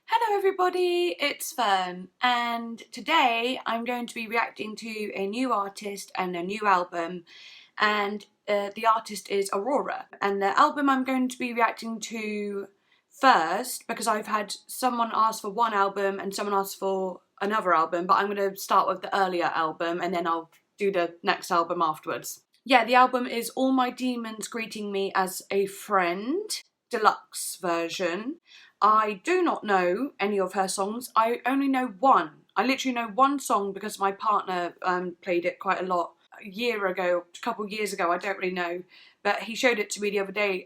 Hello everybody, it's Fern, and today I'm going to be reacting to a new artist and a new album, and the artist is AURORA, and the album I'm going to be reacting to first because I've had someone ask for one album and someone asked for another album, but I'm going to start with the earlier album and then I'll do the next album afterwards. Yeah, the album is All My Demons Greeting Me as a Friend, deluxe version. I do not know any of her songs. I only know one. I literally know one song because my partner played it quite a lot a year ago, a couple of years ago, I don't really know. But he showed it to me the other day,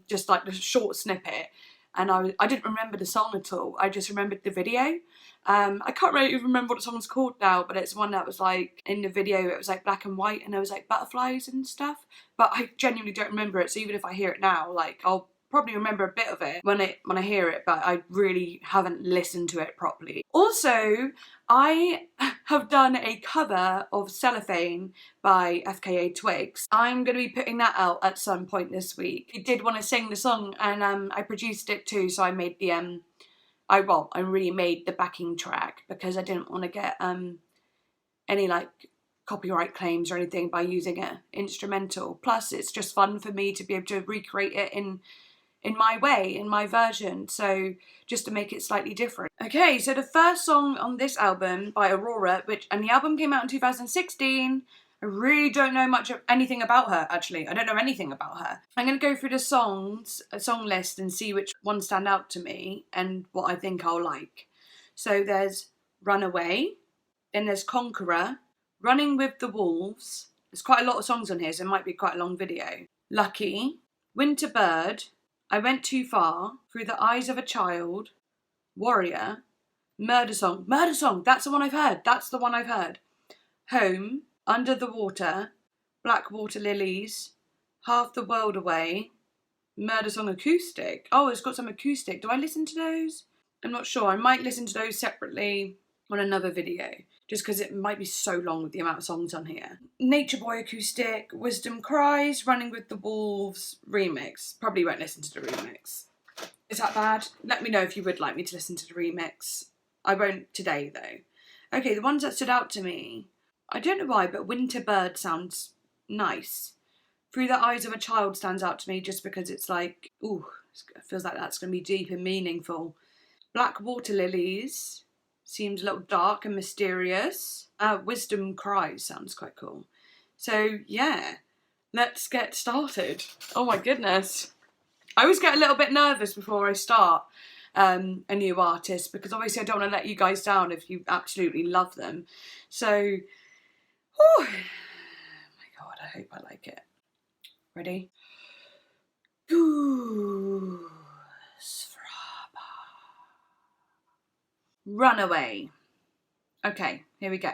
just like the short snippet. And I didn't remember the song at all. I just remembered the video. I can't really even remember what the song's called now, but it's one that was like, in the video it was like black and white and there was like butterflies and stuff. But I genuinely don't remember it, so even if I hear it now, like I'll probably remember a bit of it when I hear it, but I really haven't listened to it properly. Also, I have done a cover of Cellophane by FKA Twigs. I'm going to be putting that out at some point this week. I did want to sing the song and I produced it too, so I made the I remade the backing track because I didn't want to get any like copyright claims or anything by using an instrumental. Plus it's just fun for me to be able to recreate it in my way, in my version, so just to make it slightly different. Okay, so the first song on this album by AURORA, and the album came out in 2016, I really don't know much of anything about her, actually. I don't know anything about her. I'm going to go through the song list and see which ones stand out to me and what I think I'll like. So there's Runaway, then there's Conqueror, Running with the Wolves, there's quite a lot of songs on here, so it might be quite a long video. Lucky, Winter Bird, I Went Too Far, Through the Eyes of a Child, Warrior, Murder Song, that's the one I've heard, Home, Under the Water, Blackwater Lilies, Half the World Away, Murder Song Acoustic. Oh, it's got some acoustic. Do I listen to those? I'm not sure. I might listen to those separately on another video, just because it might be so long with the amount of songs on here. Nature Boy Acoustic, Wisdom Cries, Running with the Wolves, remix. Probably won't listen to the remix. Is that bad? Let me know if you would like me to listen to the remix. I won't today though. Okay, the ones that stood out to me, I don't know why, but Winter Bird sounds nice. Through the Eyes of a Child stands out to me just because it's like, ooh, it feels like that's going to be deep and meaningful. Blackwater Lilies seems a little dark and mysterious. Wisdom Cries sounds quite cool. So yeah, let's get started. Oh my goodness. I always get a little bit nervous before I start a new artist because obviously I don't want to let you guys down if you absolutely love them. So, oh my god, I hope I like it. Ready? Ooh. Runaway. Okay, here we go.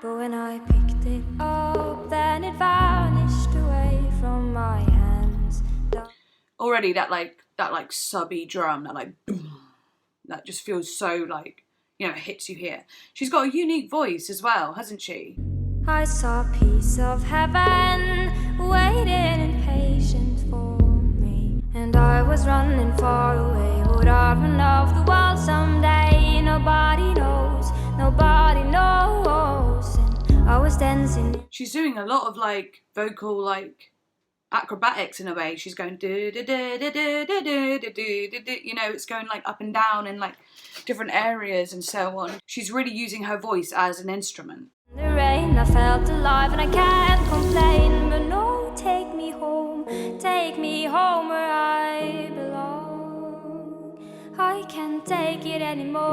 But when I picked it up, then it vanished away from my hands. Already that subby drum, that like boom, that just feels so like, you know, it hits you here. She's got a unique voice as well, hasn't she? I saw a piece of heaven waiting impatient for me, and I was running far away. Would I run off the world someday? Nobody knows, nobody knows. And I was dancing. She's doing a lot of like vocal like acrobatics in a way. She's going do do do do do do do do do, you know, it's going like up and down in like different areas and so on. She's really using her voice as an instrument. In the rain I felt alive and I can't complain, but no, take me home where I belong. I can't take it anymore.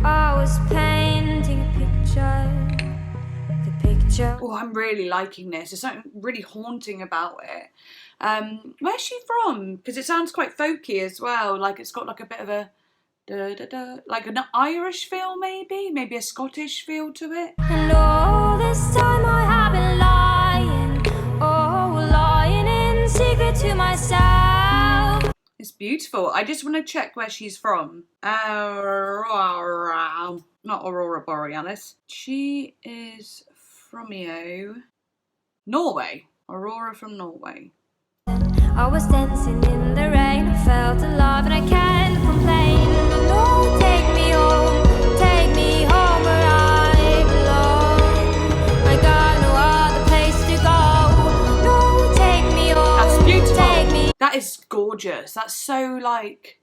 I was painting a picture. Oh, I'm really liking this. There's something really haunting about it. Where's she from? Because it sounds quite folky as well. Like it's got like a bit of a like an Irish feel, maybe a Scottish feel to it. And all this time I have been lying in secret to myself. It's beautiful. I just want to check where she's from. Aurora. Not Aurora Borealis. She is from Norway. Aurora from Norway. I was dancing in the rain, I felt alive and I can't complain. No, take me home where I belong. I got no other place to go. No, take me home. That's beautiful. Take me. That is gorgeous. That's so like,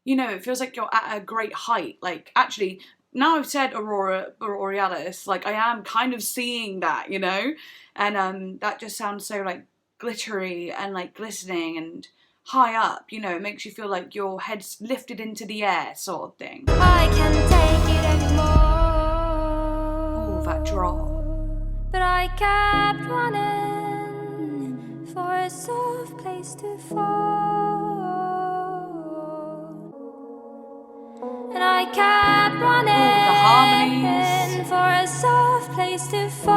you know, it feels like you're at a great height. Like, actually, now I've said Aurora Borealis, like I am kind of seeing that, you know? And that just sounds so like glittery and like glistening and high up, you know, it makes you feel like your head's lifted into the air sort of thing. I can't take it anymore. Oh, that drop. But I kept running for a soft place to fall. And I kept running the harmonies. for a soft place to fall.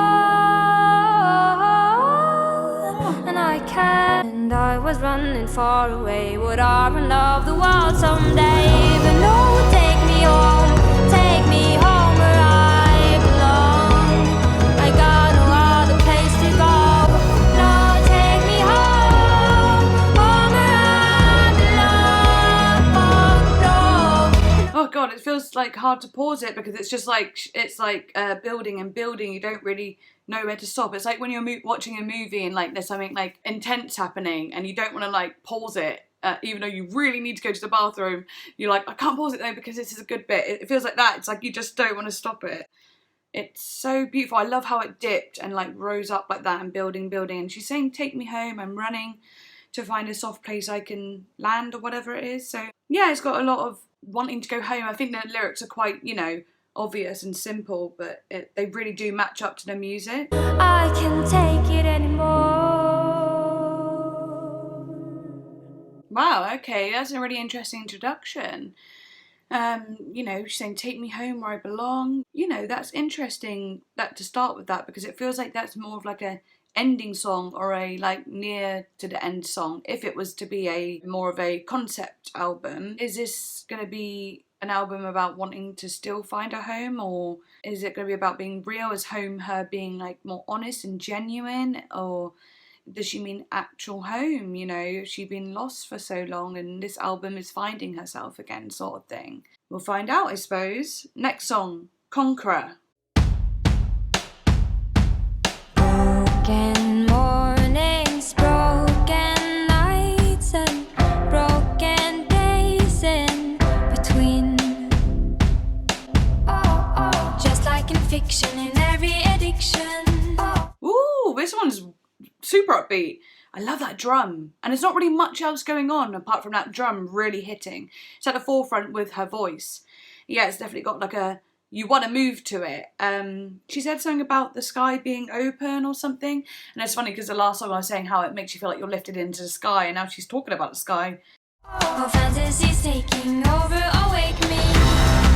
And I kept, and I was running far away. Would I run of the world someday? But no, take me home where I belong. I got no other place to go. No, take me home where I belong. Oh, no. Oh god, it feels like hard to pause it because it's just like, it's like building and building. You don't really know where to stop. It's like when you're watching a movie and like there's something like intense happening and you don't want to like pause it, even though you really need to go to the bathroom. You're like, I can't pause it though because this is a good bit. It feels like that. It's like you just don't want to stop it. It's so beautiful. I love how it dipped and like rose up like that and building. And she's saying, take me home. I'm running to find a soft place I can land or whatever it is. So yeah, it's got a lot of wanting to go home. I think the lyrics are quite, you know, obvious and simple, but they really do match up to the music. I can't take it anymore. Wow, okay, that's a really interesting introduction. You know, she's saying, take me home where I belong. You know, that's interesting that to start with that because it feels like that's more of like a ending song or a like near to the end song if it was to be a more of a concept album. Is this going to be an album about wanting to still find a home, or is it going to be about being real? Is home her being like more honest and genuine, or does she mean actual home? You know, she's been lost for so long and this album is finding herself again sort of thing. We'll find out, I suppose. Next song, Conqueror. Broken mornings, broken nights, and broken days in between. Just like in fiction, in every addiction. Ooh, this one's super upbeat. I love that drum. And there's not really much else going on apart from that drum really hitting. It's at the forefront with her voice. Yeah, it's definitely got like a, you want to move to it. She said something about the sky being open or something. And it's funny because the last song I was saying how it makes you feel like you're lifted into the sky, and now she's talking about the sky. Oh, fantasies taking over, awake me.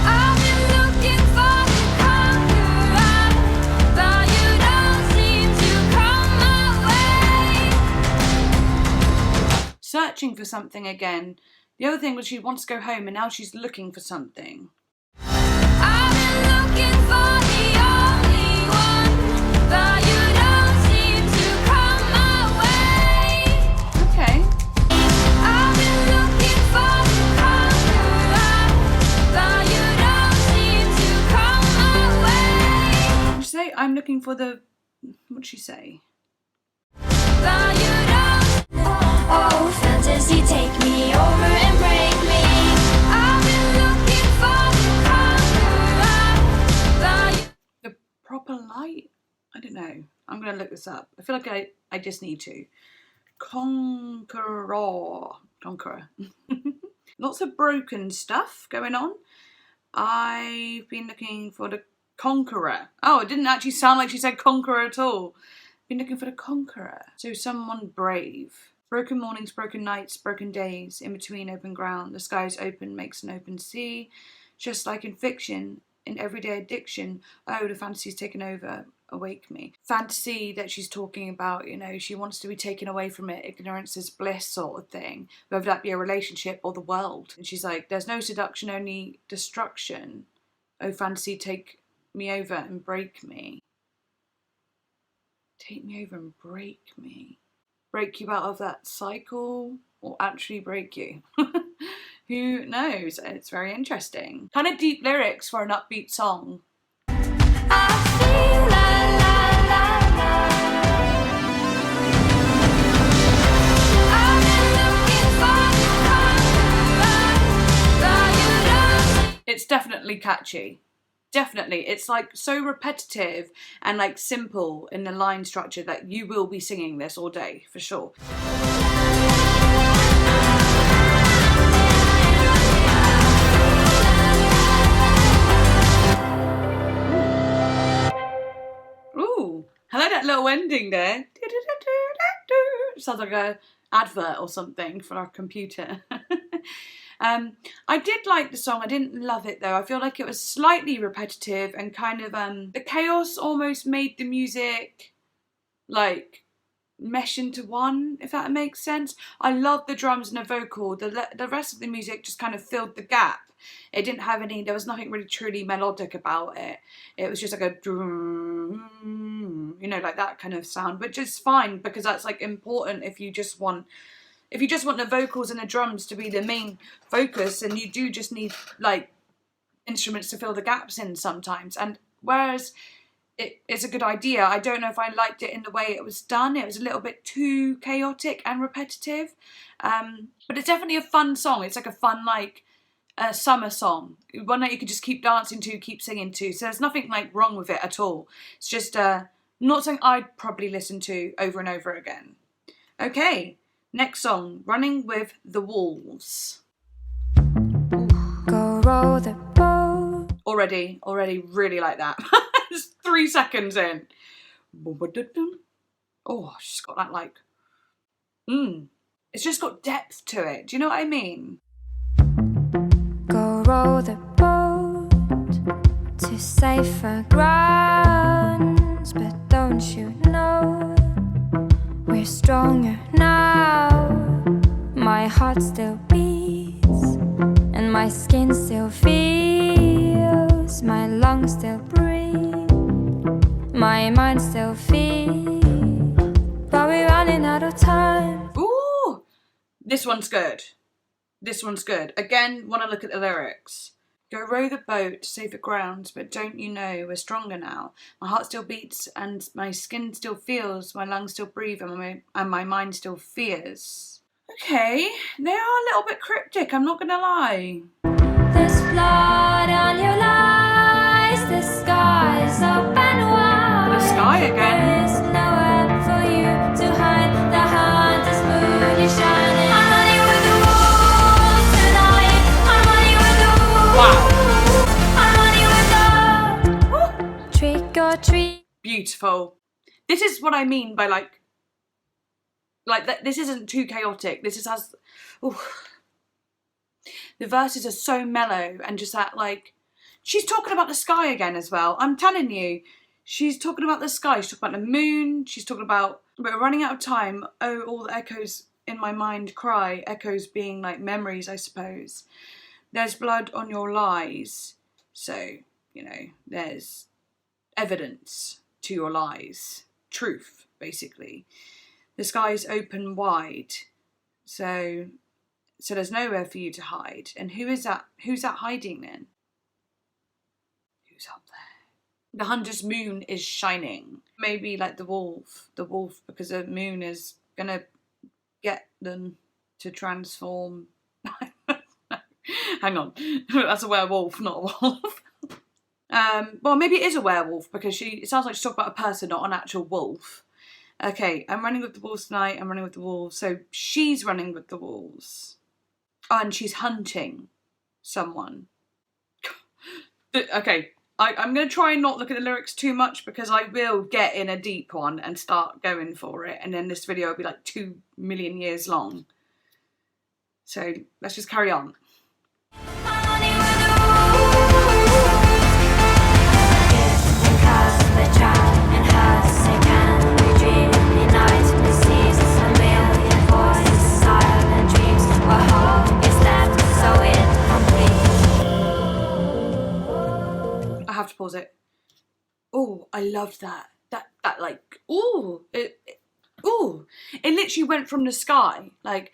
I've been looking for the conqueror, but you don't seem to come my way. Searching for something again. The other thing was she wants to go home and now she's looking for something. I've been looking for the only one, but you don't seem to come my way. Okay. I've been looking for the conqueror, but you don't seem to come my way. Did she say, I'm looking for the, what'd she say? But you don't. Oh, fantasy, take me over and break me. I've been looking for the conqueror, but you. The proper light? I don't know. I'm going to look this up. I feel like I just need to. Conqueror. Lots of broken stuff going on. I've been looking for the Conqueror. Oh, it didn't actually sound like she said Conqueror at all. Been looking for the Conqueror. So someone brave. Broken mornings, broken nights, broken days, in between open ground. The sky is open, makes an open sea. Just like in fiction, in everyday addiction. Oh, the fantasy's taken over. Awake me. Fantasy that she's talking about, you know, she wants to be taken away from it. Ignorance is bliss sort of thing. Whether that be a relationship or the world. And she's like, there's no seduction, only destruction. Oh, fantasy, take me over and break me. Take me over and break me. Break you out of that cycle or actually break you. Who knows? It's very interesting. Kind of deep lyrics for an upbeat song. I feel la la la la. I've been looking for the It's definitely catchy. Definitely. It's like so repetitive and like simple in the line structure that you will be singing this all day for sure. Ooh, I like that little ending there. Sounds like a advert or something for our computer. I did like the song. I didn't love it though. I feel like it was slightly repetitive and kind of the chaos almost made the music like mesh into one, if that makes sense. I love the drums and the vocal. The rest of the music just kind of filled the gap. It didn't have any, there was nothing really truly melodic about it. It was just like a, you know, like that kind of sound, which is fine because that's like important if you just want the vocals and the drums to be the main focus, and you do just need like instruments to fill the gaps in sometimes. And whereas it's a good idea, I don't know if I liked it in the way it was done. It was a little bit too chaotic and repetitive. But it's definitely a fun song. It's like a fun, like a summer song. One that you could just keep dancing to, keep singing to. So there's nothing like wrong with it at all. It's just not something I'd probably listen to over and over again. Okay. Next song, Running with the Wolves. Go row the boat. Already really like that. Just 3 seconds in. Oh, she's got that like, it's just got depth to it. Do you know what I mean? Go row the boat to safer grounds, but don't you know we're stronger now? My heart still beats and my skin still feels, my lungs still breathe, my mind still feels, but we're running out of time. Ooh, this one's good. This one's good. Again, want to look at the lyrics. Go row the boat to safer grounds, but don't you know we're stronger now? My heart still beats and my skin still feels, my lungs still breathe and my mind still fears. Okay, they are a little bit cryptic, I'm not gonna lie. There's blood on your lies, the sky's up and wide. The sky again. There's nowhere for you to hide, the hunter's moon is shining. I'm running with the wolves tonight, I'm running with the wolves. Wow. I'm running with the trick or treat. Beautiful. This is what I mean by like that. This isn't too chaotic. This is has, ooh. The verses are so mellow and just that like, she's talking about the sky again as well. I'm telling you, she's talking about the sky. She's talking about the moon. She's talking about we're running out of time. Oh, all the echoes in my mind cry. Echoes being like memories, I suppose. There's blood on your lies. So, you know, there's evidence to your lies. Truth, basically. The sky's open wide. So there's nowhere for you to hide. And who is that? Who's that hiding then? Who's up there? The hunter's moon is shining. Maybe like the wolf, because the moon is gonna get them to transform. Hang on, that's a werewolf, not a wolf. Well, maybe it is a werewolf because it sounds like she's talking about a person, not an actual wolf. Okay, I'm running with the wolves tonight. I'm running with the wolves. So she's running with the wolves. Oh, and she's hunting someone. Okay, I'm going to try and not look at the lyrics too much because I will get in a deep one and start going for it. And then this video will be like 2 million years long. So let's just carry on. to pause it. Oh, I loved that. That like, ooh, it literally went from the sky, like,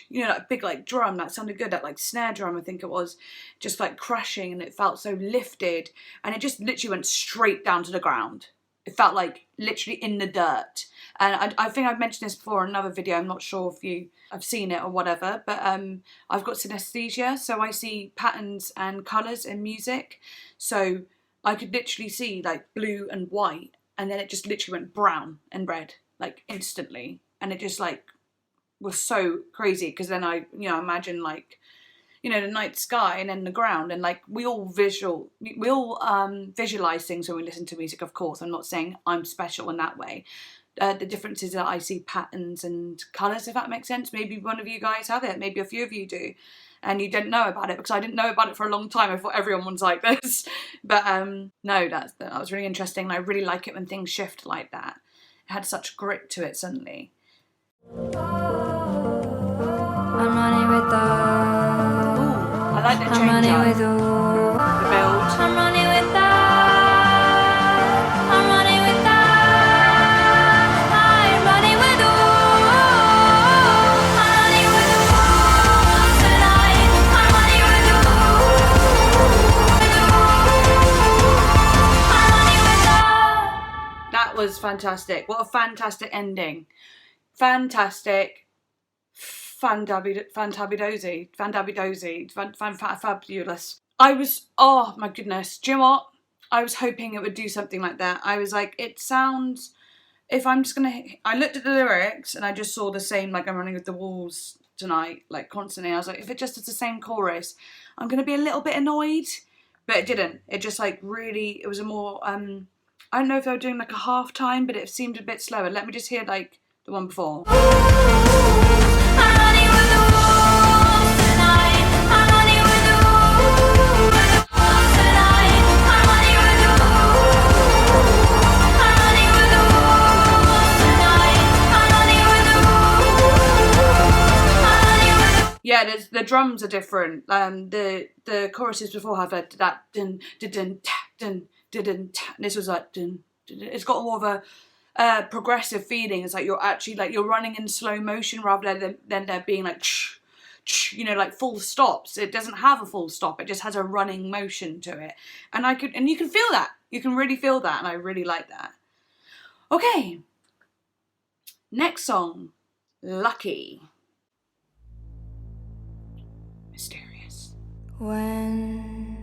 you know, that big like drum, that sounded good, that like snare drum I think it was, just like crashing, and it felt so lifted, and it just literally went straight down to the ground. It felt like literally in the dirt. And I think I've mentioned this before in another video, I'm not sure if you have seen it or whatever, but I've got synesthesia, so I see patterns and colours in music. So I could literally see like blue and white, and then it just literally went brown and red, like instantly. And it just like was so crazy, because then I, you know, imagine like, you know, the night sky and then the ground, and like we all visualize things when we listen to music, of course. I'm not saying I'm special in that way. The difference is that I see patterns and colours, if that makes sense. Maybe one of you guys have it, maybe a few of you do, and you didn't know about it, because I didn't know about it for a long time. I thought everyone was like this. But no, that was really interesting, and I really like it when things shift like that. It had such grit to it suddenly. I'm running with the... I like the change I'm running up, with the... the build. I'm running with the... I'm running with the... I'm running with the... I'm running with the... Tonight, I'm running with the... I'm running with the... That was fantastic. What a fantastic ending. Fantastic. Fabulous. I was, oh my goodness, do you know what? I was hoping it would do something like that. I was like, it sounds, if I'm just gonna, I looked at the lyrics and I just saw the same, like, I'm running with the walls tonight, like constantly. I was like, if it just does the same chorus, I'm gonna be a little bit annoyed. But it didn't. It just like really, it was a more, I don't know if they were doing like a half time, but it seemed a bit slower. Let me just hear like the one before. Yeah, the drums are different. The choruses before have that dun dun dun dun dun dun. This was like dun. It's got more of a progressive feeling. It's like you're actually like you're running in slow motion rather than there being like you know, like full stops. It doesn't have a full stop. It just has a running motion to it, and you can feel that. You can really feel that, and I really like that. Okay, next song, Lucky. Mysterious. When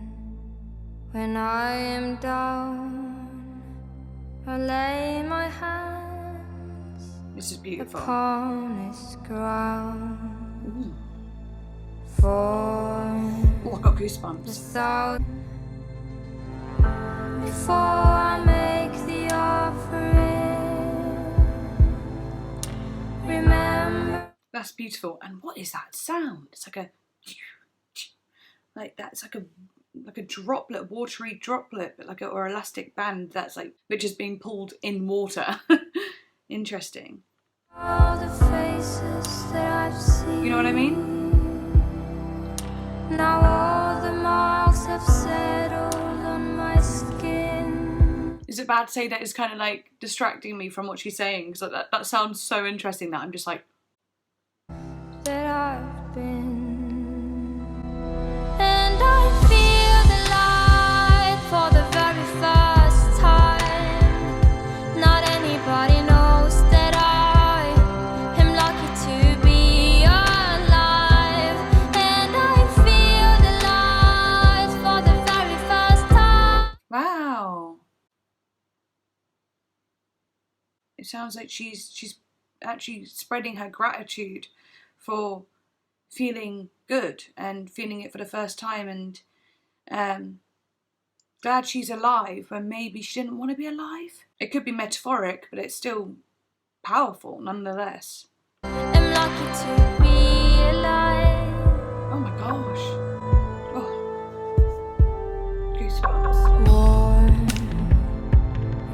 I am down, I lay my hands This is beautiful. upon this ground. Ooh. For Oh, I got goosebumps. before I make the offering, remember. That's beautiful. And what is that sound? It's like that. It's like a droplet, a watery droplet, but or elastic band that's like which is being pulled in water. Interesting. All the faces that I've seen. You know what I mean? Now all the marks have settled on my skin. Is it bad to say that it's kind of like distracting me from what she's saying? Because that sounds so interesting that I'm just like. That I've been. And I feel the light for the very first time. Not anybody knows that I am lucky to be alive. And I feel the light for the very first time. Wow. It sounds like she's actually spreading her gratitude for feeling good and feeling it for the first time, and glad she's alive when maybe she didn't want to be alive. It could be metaphoric, but it's still powerful nonetheless. I'm lucky to be alive. Oh my gosh. Oh. Goosebumps. Warm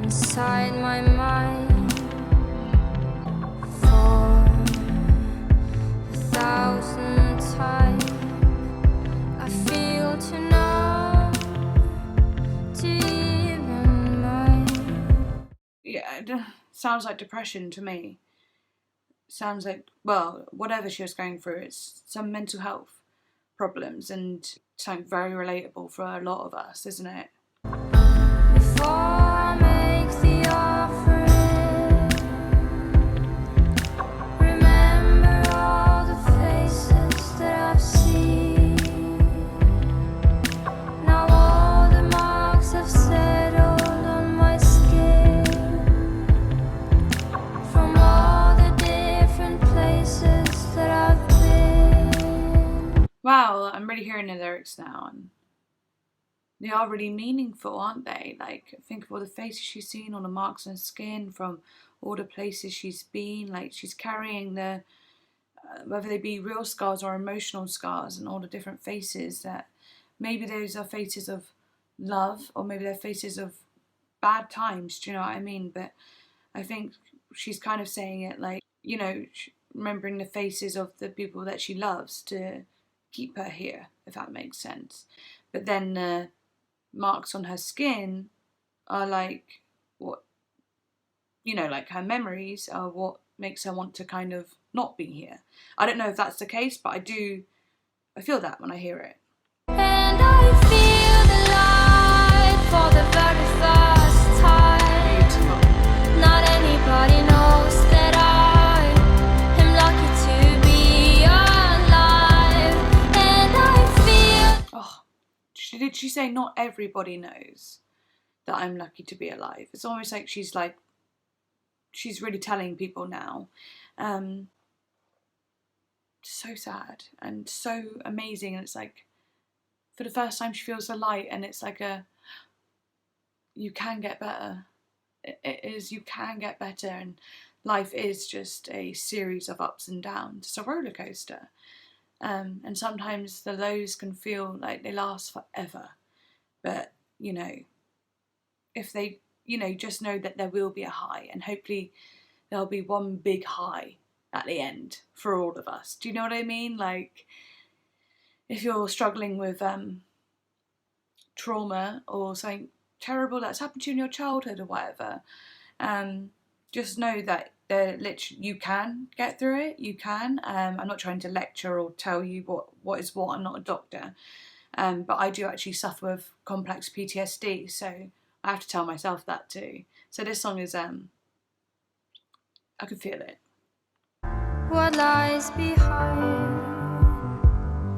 inside my mind. For the 1,000th time, I feel tonight. sounds like depression to me. Sounds like, well, whatever she was going through, it's some mental health problems, and something very relatable for a lot of us, isn't it? Before I make the offering, remember all the faces that I've seen. Now all the marks have settled on my skin from all the different places that I've been. Wow, I'm really hearing the lyrics now, and they are really meaningful, aren't they? Like, think of all the faces she's seen, all the marks on her skin from all the places she's been. Like, she's carrying the, whether they be real scars or emotional scars, and all the different faces that maybe those are faces of love, or maybe they're faces of bad times. Do you know what I mean? But I think she's kind of saying it like, you know, remembering the faces of the people that she loves to keep her here, if that makes sense. But then the marks on her skin are like what, you know, like her memories are what makes her want to kind of not be here. I don't know if that's the case, but I feel that when I hear it. And I feel the light for the very first time. Beautiful. Not anybody knows that I am lucky to be alive. And I feel. Oh, did she say not everybody knows that I'm lucky to be alive? It's almost like she's really telling people now. So sad and so amazing, and it's like for the first time she feels the light, and it's like you can get better. It is, you can get better, and life is just a series of ups and downs. It's a roller coaster, and sometimes the lows can feel like they last forever, but you know, if they, you know, just know that there will be a high, and hopefully there'll be one big high at the end for all of us. Do you know what I mean? Like, if you're struggling with trauma or something terrible that's happened to you in your childhood or whatever, just know that literally you can get through it. You can. I'm not trying to lecture or tell you what is what. I'm not a doctor, but I do actually suffer with complex PTSD, so I have to tell myself that too. So this song is I can feel it. What lies behind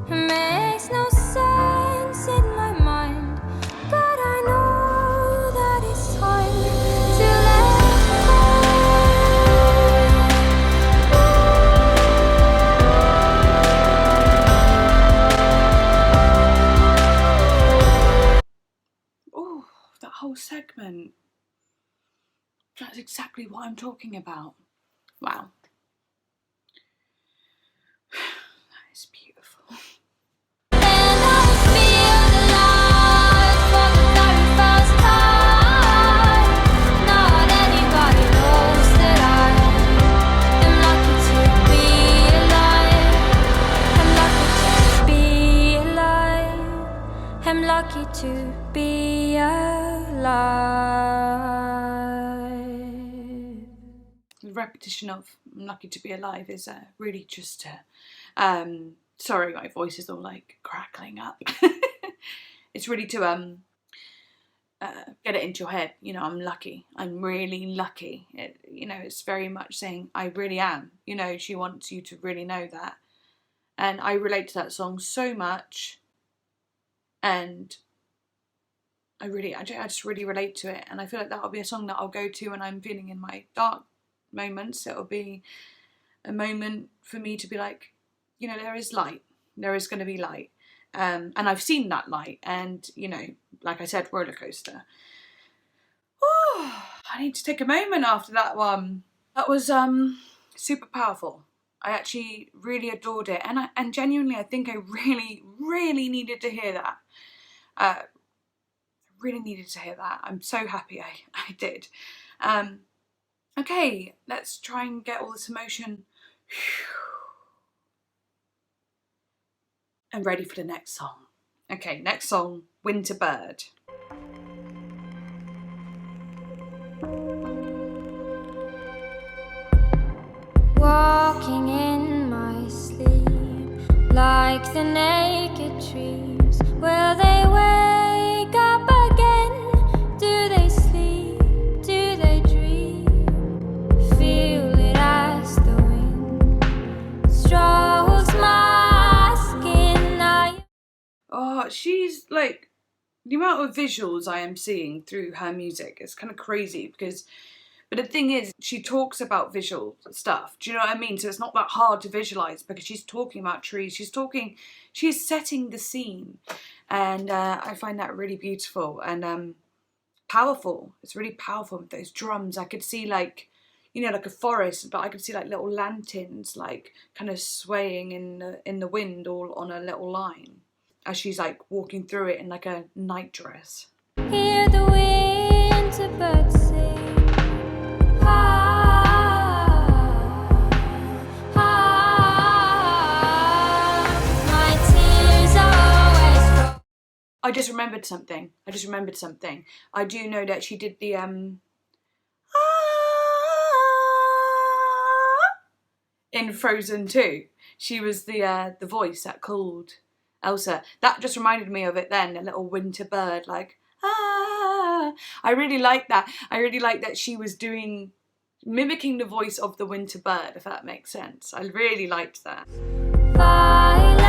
makes no sense in my mind, but I know that it's time to let go. Oh, that whole segment. That's exactly what I'm talking about. Wow. That is beautiful. And I feel the light for the very first time. Not anybody knows that I am lucky to be alive. I'm lucky to be alive. The repetition of "I'm lucky to be alive" is really just sorry, my voice is all like crackling up. It's really to get it into your head. You know, I'm lucky. I'm really lucky. You know, it's very much saying I really am. You know, she wants you to really know that, and I relate to that song so much, and I just really relate to it, and I feel like that'll be a song that I'll go to when I'm feeling in my dark moments. It'll be a moment for me to be like, you know, there is light. There is going to be light, and I've seen that light. And you know, like I said, roller coaster. Oh, I need to take a moment after that one. That was super powerful. I actually really adored it, and genuinely, I think I really needed to hear that. Really needed to hear that. I'm so happy I did. Okay, let's try and get all this emotion and ready for the next song. Okay, next song, Winter Bird. like the naked trees. Will they wake up again? Do they sleep? Do they dream? Feel it as the wind strokes my skin. Oh, she's like, the amount of visuals I am seeing through her music is kind of crazy because, but the thing is, she talks about visual stuff. Do you know what I mean? So it's not that hard to visualize because she's talking about trees. She's setting the scene. And I find that really beautiful and powerful. It's really powerful with those drums. I could see like, you know, like a forest, but I could see like little lanterns like kind of swaying in the wind all on a little line as she's like walking through it in like a nightdress. Hear the winter birds sing. My tears always. I just remembered something. I do know that she did the in Frozen 2. She was the voice that called Elsa. That just reminded me of it then, a little winter bird like ah. I really like that. I really like that she was mimicking the voice of the winter bird, if that makes sense. I really liked that. Violet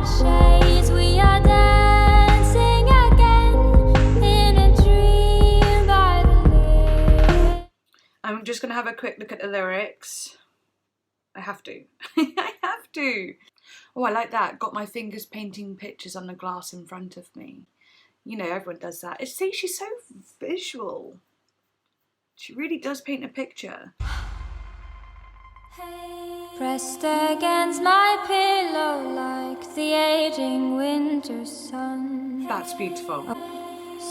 shades, we are dancing again in a dream by the lake. I'm just gonna have a quick look at the lyrics. I have to. I have to. Oh, I like that. Got my fingers painting pictures on the glass in front of me. You know, everyone does that. See, she's so visual. She really does paint a picture. Pressed against my pillow like the aging winter sun. That's beautiful.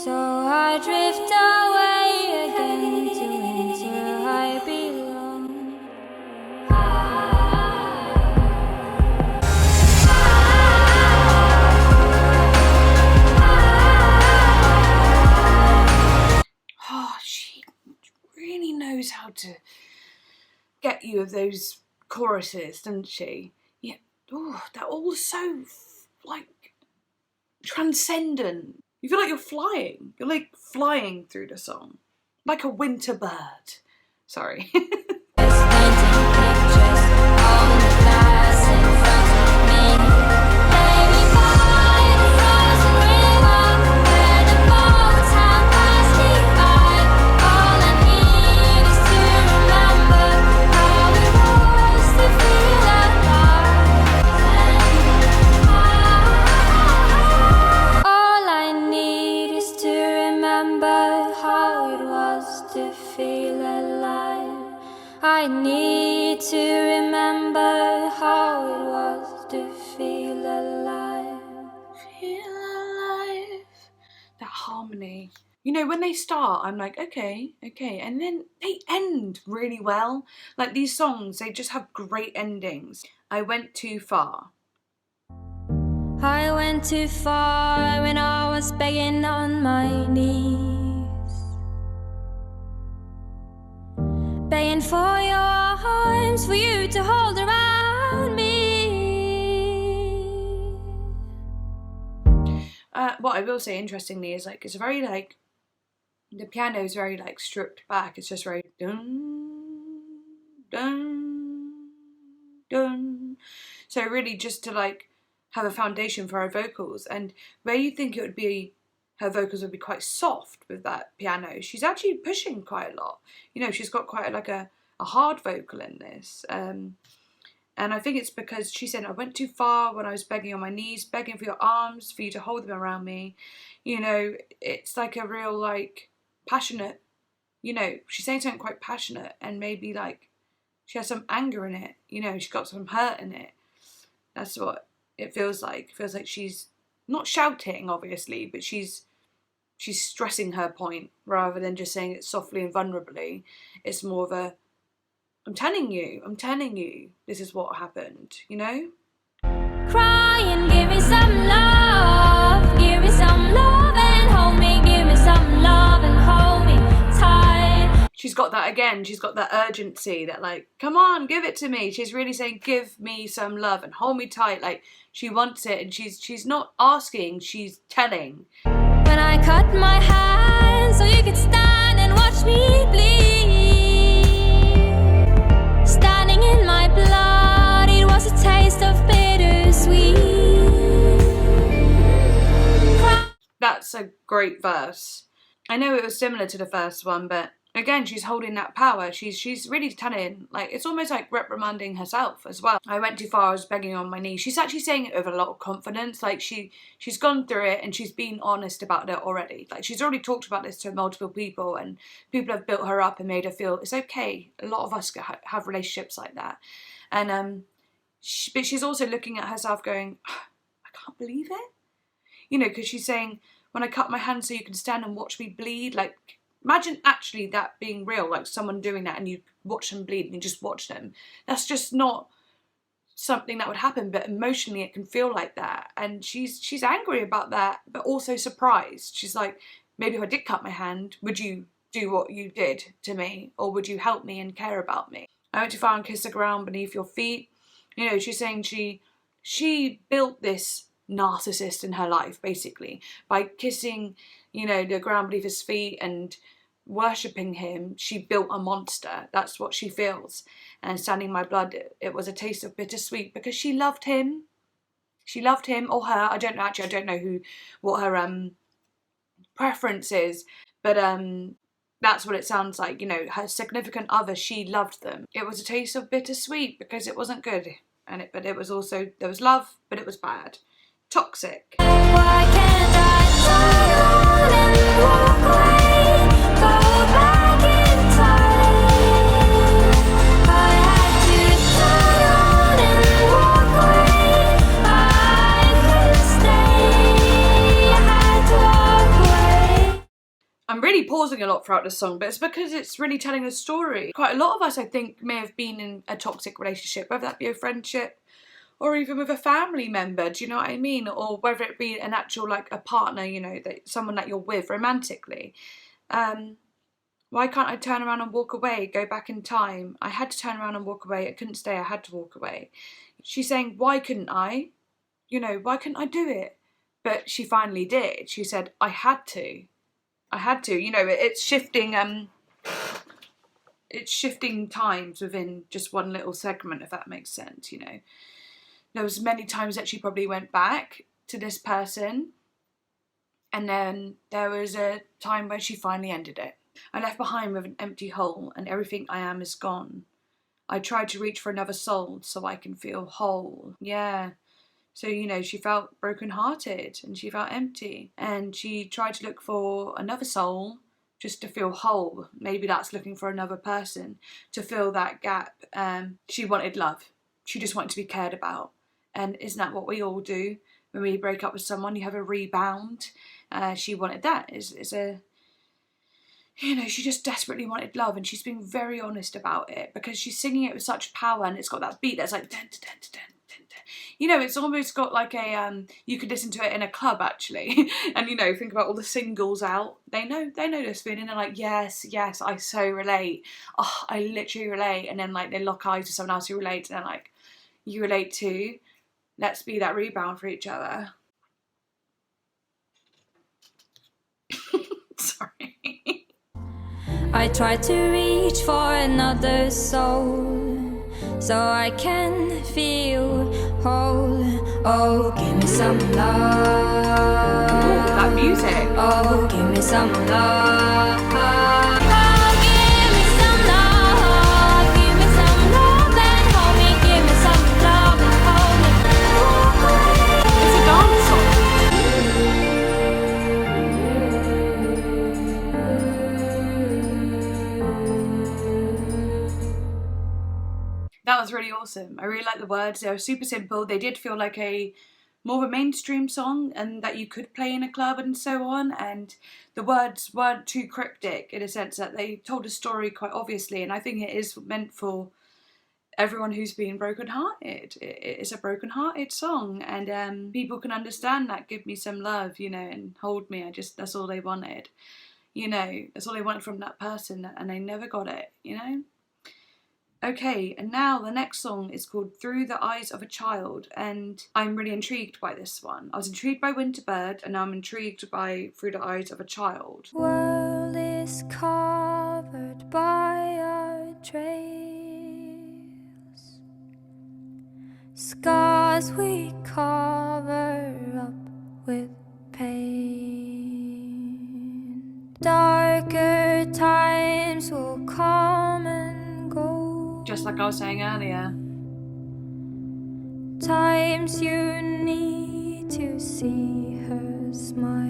So I drift away again to winter I belong. Oh, she really knows how to get you of those choruses, doesn't she? Yeah. Oh, they're all so like transcendent. You feel like you're flying. You're like flying through the song, like a winter bird. Sorry. I need to remember how it was to feel alive. Feel alive. That harmony. You know, when they start, I'm like, okay. And then they end really well. Like these songs, they just have great endings. I went too far. I went too far when I was begging on my knees. Begging for your arms, for you to hold around me. What I will say, interestingly, is like it's very like the piano is very like stripped back. It's just very dun dun dun. So really, just to like have a foundation for her vocals, and where you think it would be. Her vocals would be quite soft with that piano. She's actually pushing quite a lot. You know, she's got quite like a hard vocal in this. And I think it's because she said, I went too far when I was begging on my knees, begging for your arms, for you to hold them around me. You know, it's like a real like passionate, you know, she's saying something quite passionate and maybe like she has some anger in it. You know, she's got some hurt in it. That's what it feels like. It feels like she's not shouting, obviously, but she's stressing her point rather than just saying it softly and vulnerably. It's more of a, I'm telling you, this is what happened, you know? Cry and give me some love and hold me, give me some love and hold me tight. She's got that again, she's got that urgency that like, come on, give it to me. She's really saying, give me some love and hold me tight. Like, she wants it, and she's not asking, she's telling. When I cut my hand so you could stand and watch me bleed, standing in my blood, it was a taste of bittersweet. That's a great verse. I know it was similar to the first one, but again, she's holding that power. She's really telling, like, it's almost like reprimanding herself as well. I went too far, I was begging on my knees. She's actually saying it with a lot of confidence. Like, she's gone through it and she's been honest about it already. Like, she's already talked about this to multiple people, and people have built her up and made her feel it's okay. A lot of us have relationships like that. And but she's also looking at herself going, I can't believe it. You know, because she's saying, when I cut my hand so you can stand and watch me bleed, like, imagine actually that being real, like someone doing that and you watch them bleed and you just watch them. That's just not something that would happen, but emotionally it can feel like that. And she's angry about that, but also surprised. She's like, maybe if I did cut my hand, would you do what you did to me? Or would you help me and care about me? I went too far and kissed the ground beneath your feet. You know, she's saying she built this narcissist in her life, basically, by kissing, you know, the ground beneath his feet and worshipping him. She built a monster. That's what she feels. And standing in my blood, it was a taste of bittersweet, because she loved him. She loved him, or her. I don't know, actually, I don't know what her preference is, but that's what it sounds like. You know, her significant other, she loved them. It was a taste of bittersweet because it wasn't good, but it was also, there was love, but it was bad. Toxic. Why can't I turn and walk away, go back in time? I had to turn and walk away, I couldn't stay, I had to walk away. I'm really pausing a lot throughout this song, but it's because it's really telling a story. Quite a lot of us, I think, may have been in a toxic relationship, whether that be a friendship or even with a family member, do you know what I mean? Or whether it be an actual, like, a partner, you know, that someone that you're with romantically. Why can't I turn around and walk away, go back in time? I had to turn around and walk away. I couldn't stay, I had to walk away. She's saying, why couldn't I? You know, why couldn't I do it? But she finally did. She said, I had to. I had to. You know, it's shifting times within just one little segment, if that makes sense, you know. There was many times that she probably went back to this person, and then there was a time when she finally ended it. I left behind with an empty hole, and everything I am is gone. I tried to reach for another soul so I can feel whole. Yeah. So, you know, she felt brokenhearted and she felt empty, and she tried to look for another soul just to feel whole. Maybe that's looking for another person to fill that gap. She wanted love. She just wanted to be cared about. And isn't that what we all do? When we break up with someone, you have a rebound. She wanted that. You know, she just desperately wanted love, and she's being very honest about it, because she's singing it with such power, and it's got that beat that's like dun, dun, dun, dun, dun, dun. You know, it's almost got like a you could listen to it in a club actually, and you know, think about all the singles out. They know this feeling. They're like, yes, I so relate. Oh, I literally relate. And then like they lock eyes with someone else who relates, and they're like, you relate too. Let's be that rebound for each other. Sorry. I try to reach for another soul so I can feel whole. Oh, give me some love. Ooh, that music. Oh, give me some love. Oh, give me some love. Give me some love and hold me. Give me some love and hold me. It's a dance song. That was really awesome. I really like the words. They were super simple. They did feel like more of a mainstream song, and that you could play in a club and so on. And the words weren't too cryptic, in a sense that they told a story quite obviously. And I think it is meant for everyone who's been brokenhearted. It's a brokenhearted song, and people can understand that. Give me some love, you know, and hold me. That's all they wanted. You know, that's all they wanted from that person, and they never got it, you know? Okay, and now the next song is called Through the Eyes of a Child, and I'm really intrigued by this one. I was intrigued by Winterbird, and now I'm intrigued by Through the Eyes of a Child. World is covered by our trails, scars we cover up with pain. Darker times will come and go, Just like I was saying earlier. times you need to see her smile.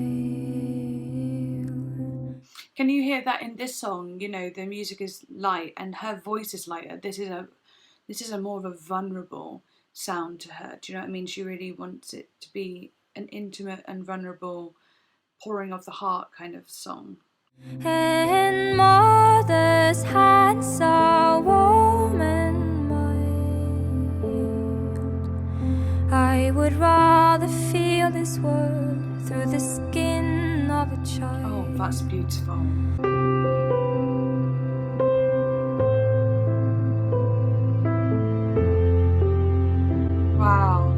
Can you hear that in this song? You know, the music is light and her voice is lighter. This is a more of a vulnerable sound to her. Do you know what I mean? She really wants it to be an intimate and vulnerable, pouring of the heart kind of song. In mother's hands a woman mild, I would rather feel this world through the skin of a child. Oh, that's beautiful. Wow.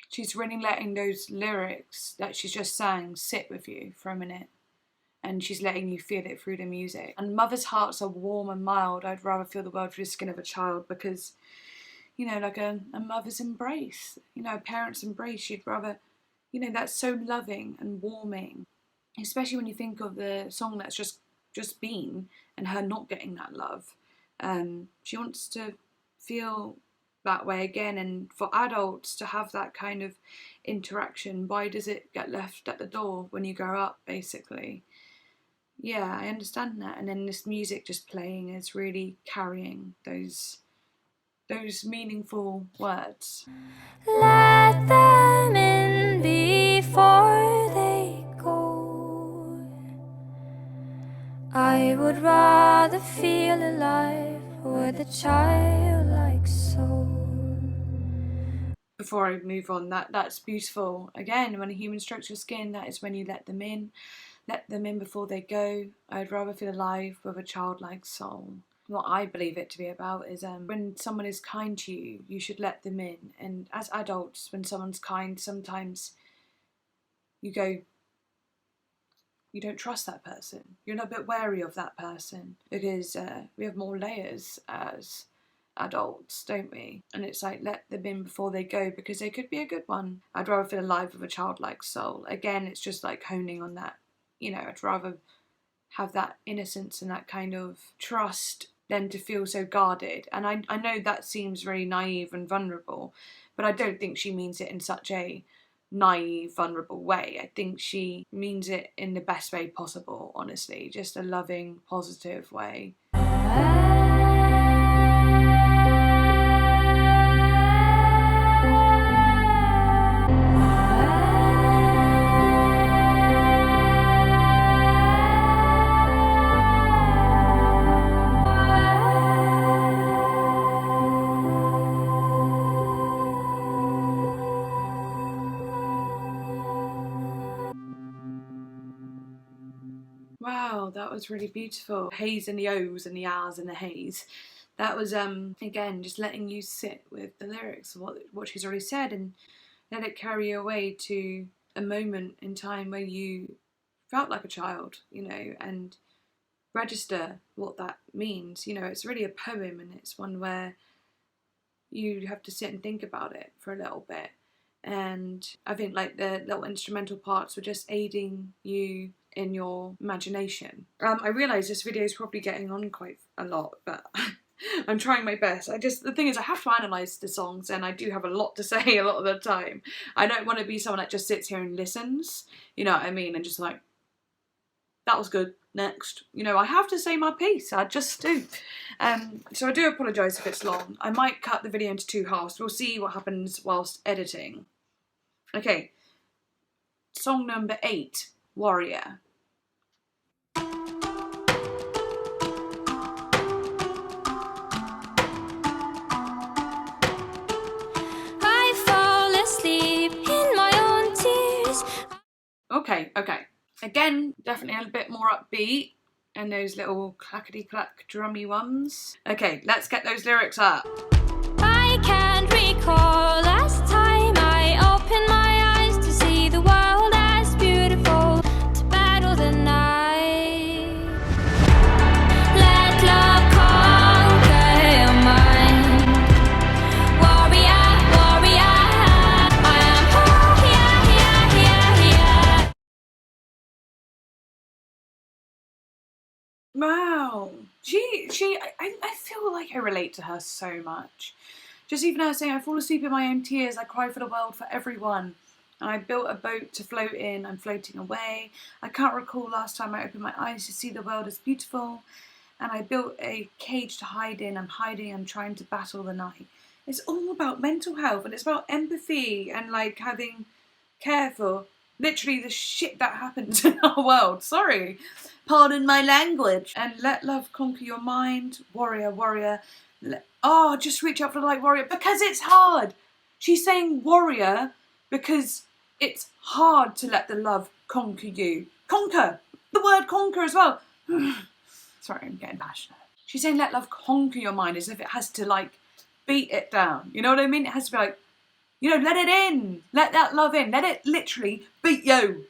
She's really letting those lyrics that she's just sang sit with you for a minute, and she's letting you feel it through the music. And mothers' hearts are warm and mild. I'd rather feel the world through the skin of a child, because, you know, like a mother's embrace, you know, a parent's embrace, you'd rather, you know, that's so loving and warming, especially when you think of the song that's just been, and her not getting that love. She wants to feel that way again, and for adults to have that kind of interaction, why does it get left at the door when you grow up, basically? Yeah, I understand that. And then this music just playing is really carrying those meaningful words. Let them in before they go, I would rather feel alive with a childlike soul. Before I move on, that's beautiful. Again, when a human strokes your skin, that is when you let them in before they go. I'd rather feel alive with a childlike soul. What I believe it to be about is when someone is kind to you, you should let them in. And as adults, when someone's kind, sometimes you go, you don't trust that person. You're a bit wary of that person, because we have more layers as adults, don't we? And it's like, let them in before they go, because they could be a good one. I'd rather feel alive with a childlike soul. Again, it's just like honing on that, you know, I'd rather have that innocence and that kind of trust than to feel so guarded. And I know that seems very naive and vulnerable, but I don't think she means it in such a naive, vulnerable way. I think she means it in the best way possible, honestly, just a loving, positive way. Wow, that was really beautiful. Haze and the O's and the R's and the haze. That was again just letting you sit with the lyrics of what she's already said, and let it carry you away to a moment in time where you felt like a child, you know, and register what that means. You know, it's really a poem, and it's one where you have to sit and think about it for a little bit. And I think like the little instrumental parts were just aiding you in your imagination. I realise this video is probably getting on quite a lot, but I'm trying my best. The thing is, I have to analyse the songs, and I do have a lot to say a lot of the time. I don't want to be someone that just sits here and listens, you know what I mean, and just like, that was good, next. You know, I have to say my piece, I just do. So I do apologise if it's long. I might cut the video into 2 halves. We'll see what happens whilst editing. Okay, song number 8, Warrior. I fall asleep Okay. Again, definitely a bit more upbeat and those little clackety-clack drummy ones. Okay, let's get those lyrics up. I can't recall last time I opened my eyes to see the world as beautiful, to battle the night. Let love conquer your mind. Warrior, warrior, I am here. Wow. I feel like I relate to her so much. Just even her saying, I fall asleep in my own tears, I cry for the world, for everyone. And I built a boat to float in, I'm floating away. I can't recall last time I opened my eyes to see the world as beautiful. And I built a cage to hide in, I'm hiding, I'm trying to battle the night. It's all about mental health and it's about empathy and like having care for literally the shit that happens in our world. Sorry. Pardon my language. And let love conquer your mind. Warrior, warrior. Just reach out for the light, warrior. Because it's hard. She's saying warrior because it's hard to let the love conquer you. Conquer. The word conquer as well. Sorry, I'm getting passionate. She's saying let love conquer your mind as if it has to like beat it down. You know what I mean? It has to be like, you know, let it in. Let that love in. Let it literally beat you.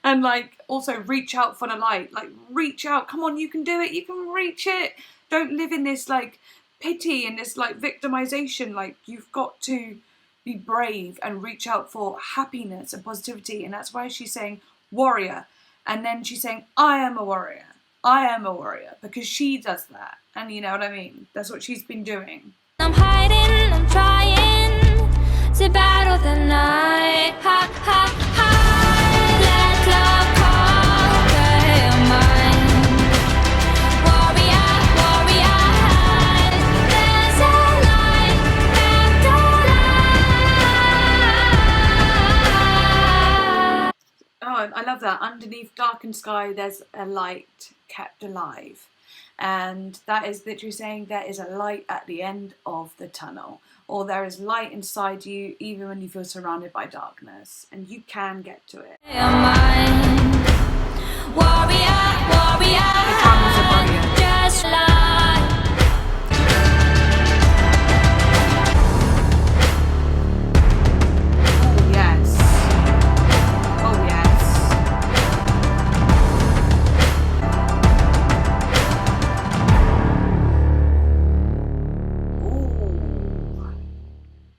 And like also reach out for the light. Like reach out. Come on, you can do it. You can reach it. Don't live in this like pity and this like victimization. Like you've got to be brave and reach out for happiness and positivity. And that's why she's saying warrior. And then she's saying, I am a warrior. I am a warrior. Because she does that. And you know what I mean? That's what she's been doing. I'm hiding, I'm trying to battle the night. Ha, ha, ha. Let love conquer your mind. Warrior, warrior, there's a light kept alive. Oh, I love that. Underneath darkened sky, there's a light kept alive. And that is literally saying there is a light at the end of the tunnel, or there is light inside you even when you feel surrounded by darkness, and you can get to it. Warrior, warrior, just like oh yes, oh yes.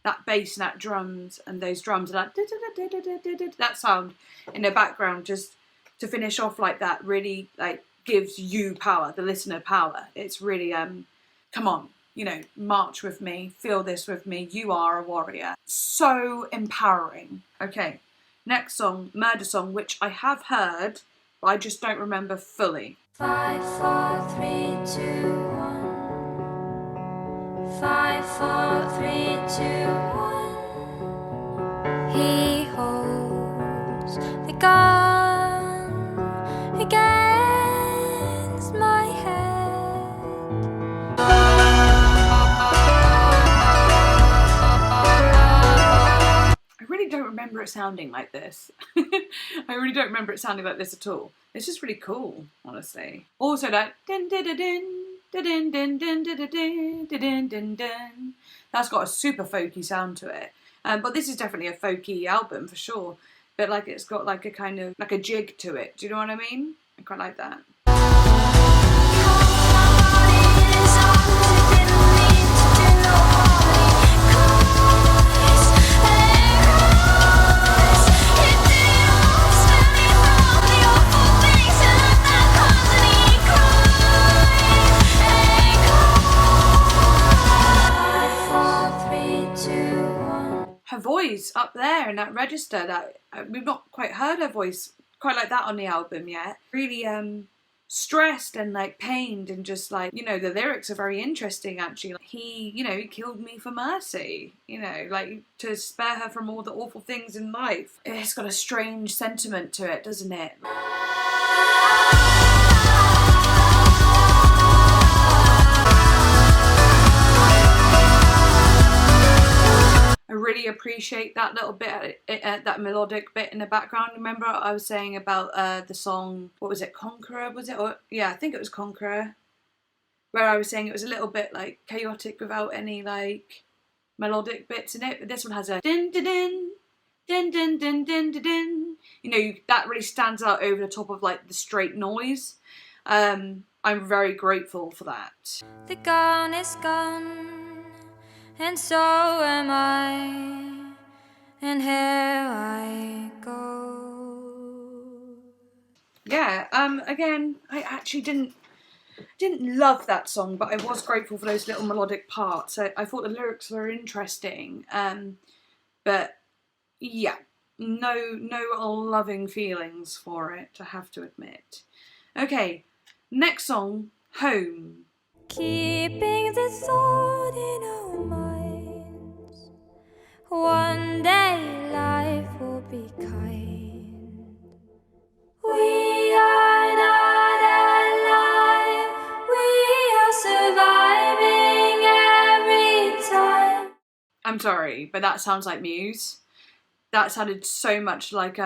That bass and that drums and those drums are like that sound in the background just to finish off like that really like gives you power, the listener power. It's really come on, you know, march with me, feel this with me, you are a warrior. So empowering. Okay, next song, Murder Song, which I have heard but I just don't remember fully. 5, 4, 3, 2, 1. 5, 4, 3, 2, 1. He holds the gun against my head. I really don't remember it sounding like this. I really don't remember it sounding like this at all. It's just really cool, honestly. Also that din din din din din din din din din din. That's got a super folky sound to it. But this is definitely a folky album for sure. But like it's got like a kind of like a jig to it. Do you know what I mean? I quite like that. Her voice up there in that register, that we've not quite heard her voice quite like that on the album yet. Really stressed and like pained and just like, you know, the lyrics are very interesting actually. He, you know, he killed me for mercy, you know, like to spare her from all the awful things in life. It's got a strange sentiment to it, doesn't it? I really appreciate that little bit, that melodic bit in the background. Remember I was saying about the song, what was it, Conqueror, was it? Or, yeah, I think it was Conqueror, where I was saying it was a little bit like chaotic without any like melodic bits in it. But this one has a din din din din din din din din din. You know, that really stands out over the top of like the straight noise. I'm very grateful for that. The gun is gone, and so am I, and here I go. Yeah, again, I actually didn't love that song, but I was grateful for those little melodic parts. I thought the lyrics were interesting, but yeah, no loving feelings for it, I have to admit. Okay, next song, Home. Keeping the thought in our minds, one day life will be kind. We are not alive, we are surviving every time. I'm sorry, but that sounds like Muse. That sounded so much like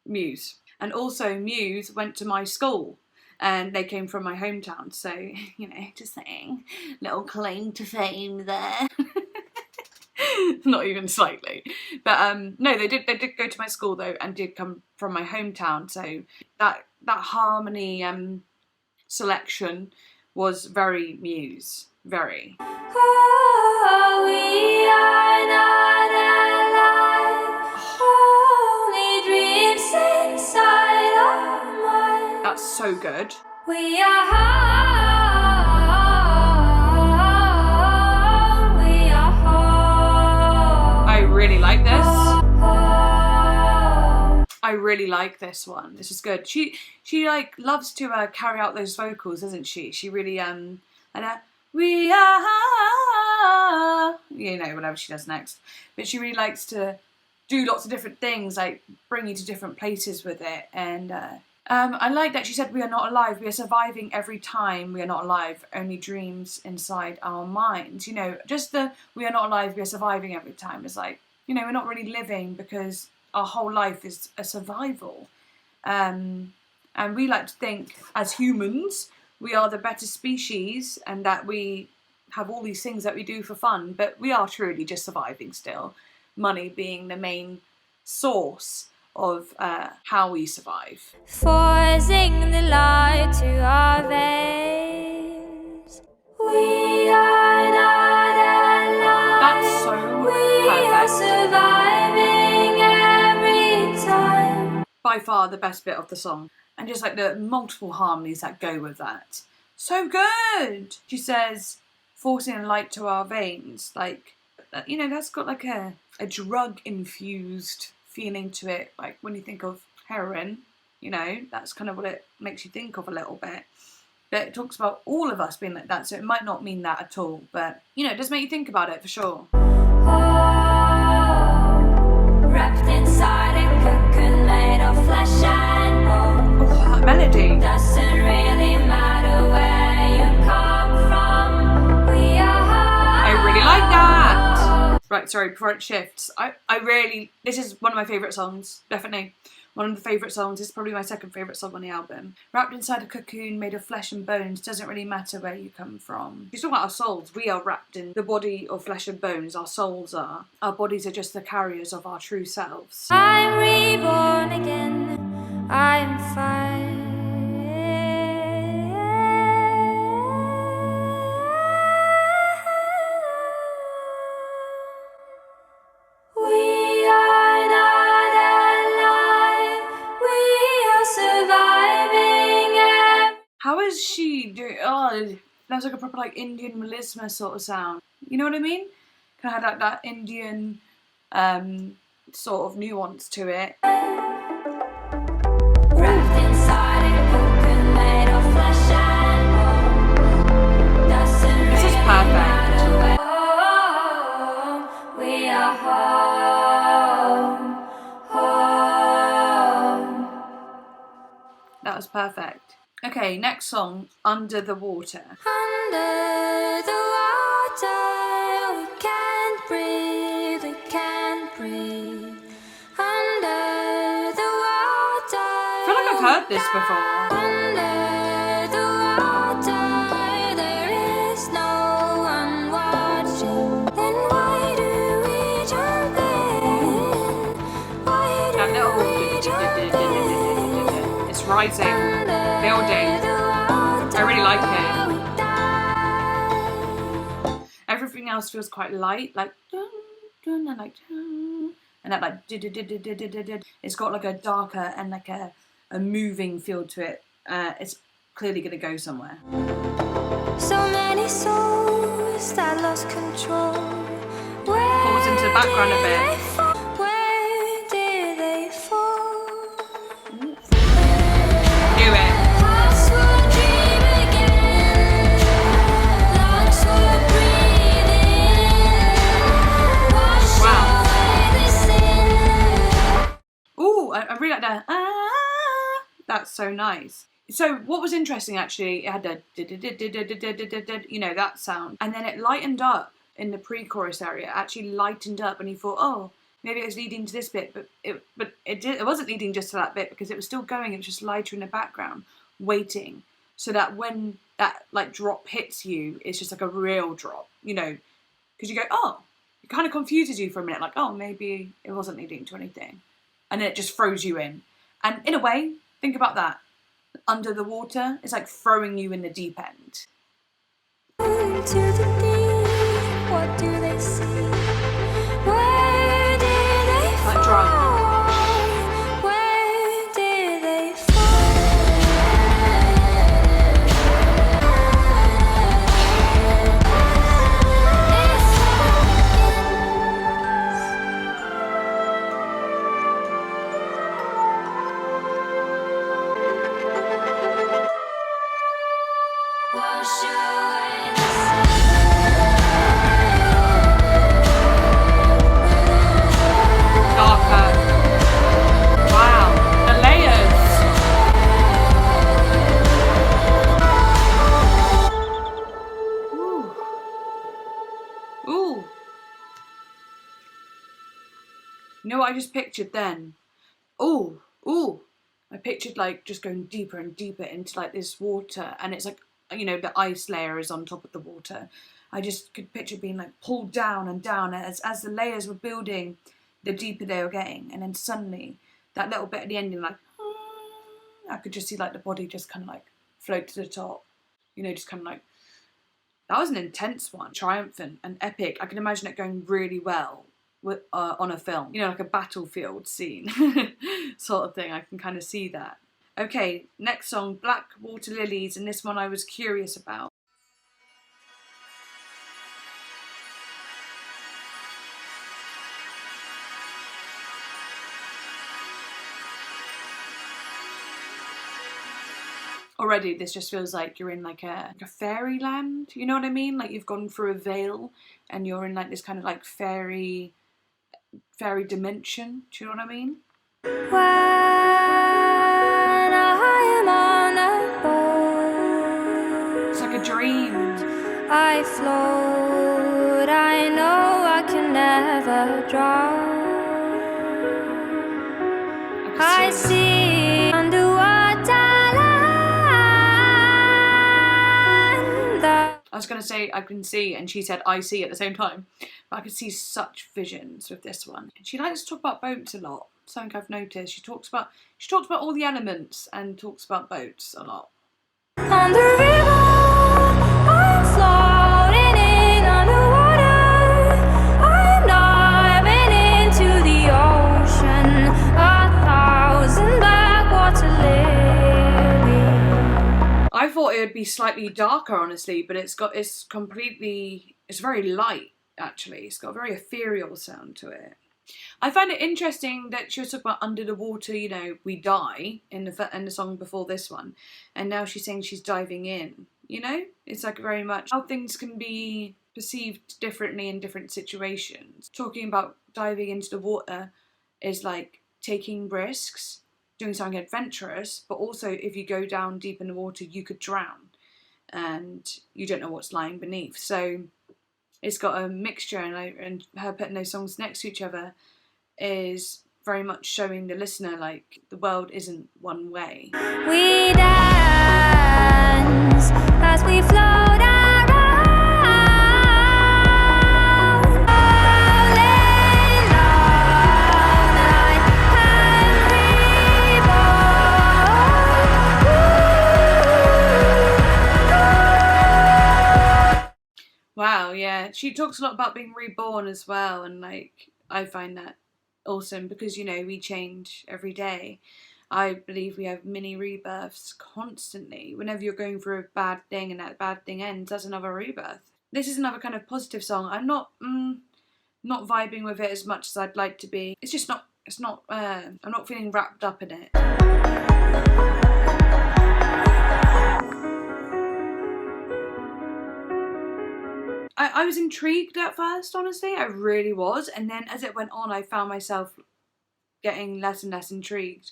Muse. And also Muse went to my school and they came from my hometown, so, you know, just saying, little claim to fame there. Not even slightly. But no, they did go to my school though, and did come from my hometown, so that harmony selection was very Muse. Very. Oh, we are not alive, only dreams inside our minds. That's so good. We are home, we are home. I really like this. Home. I really like this one. This is good. She like loves to carry out those vocals, doesn't she? She really and we are, you know, whatever she does next. But she really likes to do lots of different things, like bring you to different places with it. And I like that she said, we are not alive, we are surviving every time. We are not alive, only dreams inside our minds. You know, just the we are not alive, we are surviving every time is like, you know, we're not really living because our whole life is a survival. And we like to think as humans, we are the better species and that we have all these things that we do for fun, but we are truly just surviving still. Money being the main source of how we survive. Forcing the light to our veins. We are not alive. That's so we perfect. Are surviving every time. By far the best bit of the song. And just like the multiple harmonies that go with that. So good! She says, forcing a light to our veins. Like, you know, that's got like a drug-infused feeling to it. Like when you think of heroin, you know, that's kind of what it makes you think of a little bit. But it talks about all of us being like that, so it might not mean that at all. But, you know, it does make you think about it for sure. Wrapped inside a cocoon made of flesh and bone. Oh, that melody. Doesn't really matter where you come from. We are home. I really like that. Right, sorry, before it shifts. I really, this is one of my favourite songs, definitely. One of the favourite songs. It's probably my second favourite song on the album. Wrapped inside a cocoon made of flesh and bones, doesn't really matter where you come from. She's talking about our souls. We are wrapped in the body of flesh and bones. Our souls are. Our bodies are just the carriers of our true selves. I'm reborn again. I'm fine. We are not alive. We are surviving. How is she doing? Oh, that's like a proper like Indian melisma sort of sound. You know what I mean? Kind of had like that Indian sort of nuance to it. Wrapped inside a cocoon made of flesh and bone. Doesn't This is really perfect. matter where we are home, home. That was perfect. Okay, next song, Under the Water. Under the water, we can't breathe, we heard this before. Under the water, there is no one watching. Then why do we jump in? Why That do little we jump in? it's rising, building. I really like it. Everything else feels quite light, like dun, dun, and like dun, and that like it's got like a darker and like a moving feel to it. It's clearly gonna go somewhere. So many souls that lost control. Pulls into the background a bit. Where did they fall? Do it. Hearts will dream again. Lungs will breathe in. Wash away the sin. Ooh, I really like that. That's so nice. So what was interesting actually, it had a you know, that sound, and then it lightened up in the pre-chorus area. It actually lightened up, and you thought, oh, maybe it was leading to this bit, but it wasn't leading just to that bit, because it was still going. It was just lighter in the background, waiting, so that when that like drop hits you, it's just like a real drop, you know, because you go, oh, it kind of confuses you for a minute, like, oh, maybe it wasn't leading to anything, and then it just throws you in. And in a way, think about that. Under the water, it's like throwing you in the deep end. Into the deep, what do they see? Where did they fall? Like drum. Where did they fall? Wash away the Darker. Wow, the layers. Ooh. Ooh. You know what I just pictured then? Ooh, ooh. I pictured like just going deeper and deeper into like this water, and it's like, you know, the ice layer is on top of the water. I just could picture being like pulled down and down as the layers were building, the deeper they were getting, and then suddenly that little bit at the ending, like I could just see like the body just kind of like float to the top, you know, just kind of like, that was an intense one, triumphant and epic. I can imagine it going really well with, on a film, you know, like a battlefield scene sort of thing. I can kind of see that. Okay, next song, Black Water Lilies, and this one I was curious about. Already this just feels like you're in like a fairyland, you know what I mean? Like you've gone through a veil and you're in like this kind of like fairy dimension, do you know what I mean? when I am on a boat, It's like a dream. I float, I know I can never drown. I see underwater land. I was going to say I can see, and she said I see at the same time, but I could see such visions with this one. And she likes to talk about boats a lot, something I've noticed. She talks about all the elements and talks about boats a lot. On the river, I'm floating in underwater. I'm diving into the ocean, 1,000 blackwater lilies. I thought it would be slightly darker, honestly, but it's very light, actually. It's got a very ethereal sound to it. I find it interesting that she was talking about under the water, you know, we die in the song before this one, and now she's saying she's diving in, you know? It's like very much how things can be perceived differently in different situations. Talking about diving into the water is like taking risks, doing something adventurous, but also if you go down deep in the water, you could drown and you don't know what's lying beneath. So it's got a mixture, and her putting those songs next to each other is very much showing the listener like the world isn't one way. We dance as we float around, falling down like reborn. Wow, yeah. She talks a lot about being reborn as well, and like I find that awesome because, you know, we change every day. I believe we have mini rebirths constantly. Whenever you're going through a bad thing and that bad thing ends, that's another rebirth. This is another kind of positive song. I'm not vibing with it as much as I'd like to be. It's just not. I'm not feeling wrapped up in it. I was intrigued at first, honestly. I really was, and then as it went on, I found myself getting less and less intrigued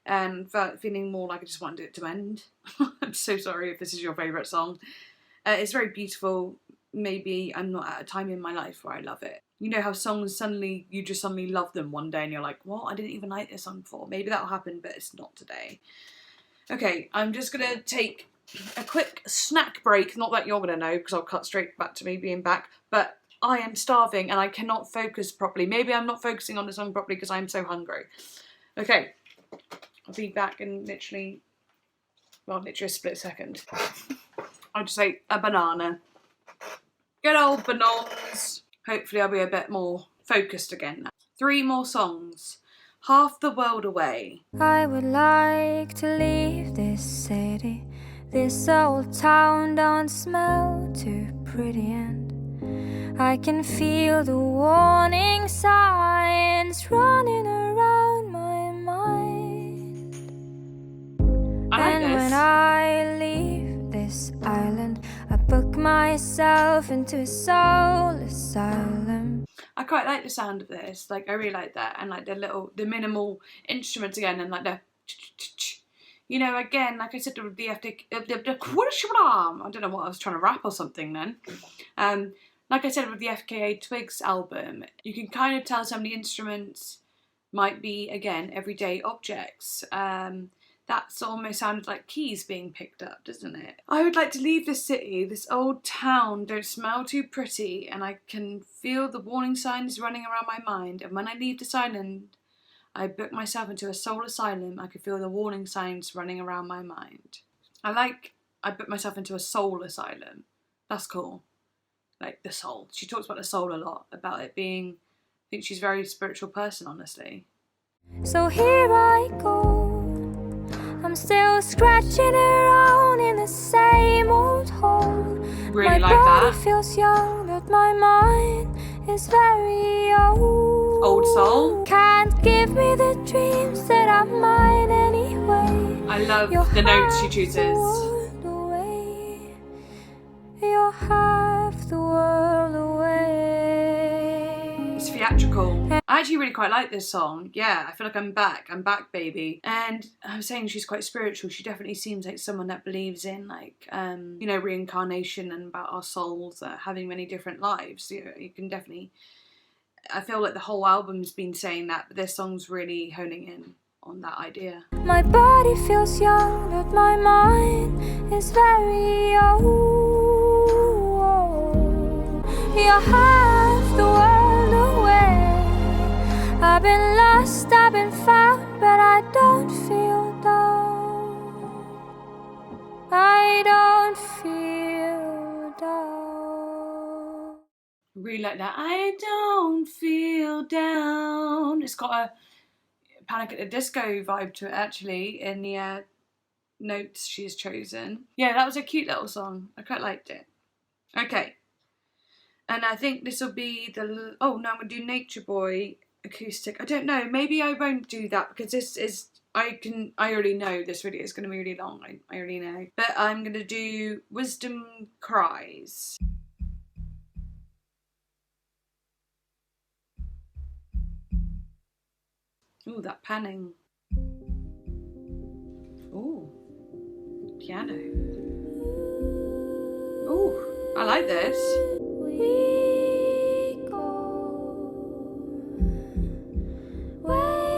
and feeling more like I just wanted it to end. I'm so sorry if this is your favourite song. It's very beautiful. Maybe I'm not at a time in my life where I love it. You know how songs you just suddenly love them one day and you're like, what? I didn't even like this song before. Maybe that'll happen, but it's not today. Okay, I'm just going to take a quick snack break. Not that you're going to know because I'll cut straight back to me being back, but I am starving and I cannot focus properly. Maybe I'm not focusing on the song properly because I'm so hungry. Okay, I'll be back in literally a split second. I'll just say a banana. Good old bananas. Hopefully I'll be a bit more focused again now. 3 more songs. Half the World Away. I would like to leave this city. This old town don't smell too pretty, and I can feel the warning signs running around my mind. And when I leave this island, I book myself into a soul asylum. I quite like the sound of this. Like, I really like that, and like the minimal instruments again, and like the, you know, again, like I said with the I don't know what I was trying to rap or something then. Like I said with the FKA Twigs album, you can kind of tell some of the instruments might be, again, everyday objects. That's almost sounded like keys being picked up, doesn't it? I would like to leave this city, this old town don't smell too pretty, and I can feel the warning signs running around my mind, and when I leave this island, I book myself into a soul asylum. I could feel the warning signs running around my mind. I book myself into a soul asylum. That's cool. Like the soul. She talks about the soul a lot, about it being, I think she's a very spiritual person, honestly. So here I go. I'm still scratching around in the same old hole. Really my like body that. Feels young, but my mind is very old. Old soul. Can't give me the dreams that are mine anyway. I love the notes she chooses. You're half the world away. It's theatrical. I actually really quite like this song. Yeah, I feel like I'm back, baby. And I was saying she's quite spiritual. She definitely seems like someone that believes in like, you know, reincarnation and about our souls having many different lives. You can definitely, I feel like the whole album's been saying that, but this song's really honing in on that idea. My body feels young, but my mind is very old. You're half the world away. I've been lost, I've been found, but I don't feel down. I don't feel down. Really like that. I don't feel down. It's got a Panic at the Disco vibe to it, actually, in the notes she's chosen. Yeah, that was a cute little song. I quite liked it. Okay. And I think this will be the... Oh, no, I'm going to do Nature Boy acoustic. I don't know. Maybe I won't do that because this is... I already know this video is going to be really long. I already know. But I'm going to do Wisdom Cries. Ooh, that panning. Ooh, piano. Ooh, I like this. We go way